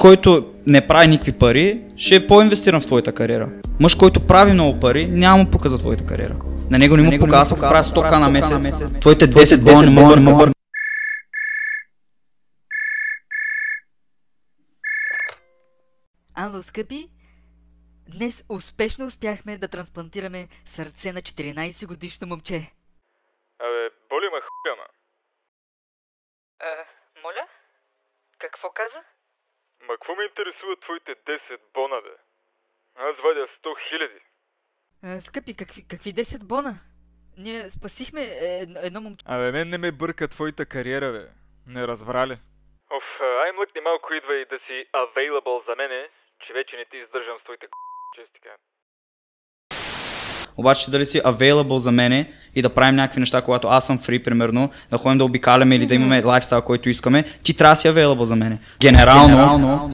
който не прави никакви пари, ще е по-инвестиран в твоята кариера. Мъж, който прави много пари, няма му пука за твоята кариера. На него не му пука, аз ако правя 100К на месец, твоите 10 бона не му бърка. Ало, скъпи! Днес успешно успяхме да трансплантираме сърце на 14 годишно момче. Абе, боли ме хуя, ма. Моля? Какво каза? Ма какво ме интересуват твоите 10 бона, бе? Аз вадя 100 000. Скъпи, какви 10 бона? Ние спасихме едно момче. Абе, мен не ме бърка твоята кариера, бе. Не разбра ли? Ай млъкни малко идва и да си available за мене, че вече не ти издържам с твоите чести кажа. Обаче дали си available за мене и да правим някакви неща, когато аз съм free, примерно, да ходим да обикаляме или да имаме лайфстайл, който искаме, ти трябва да си available за мене. Генерално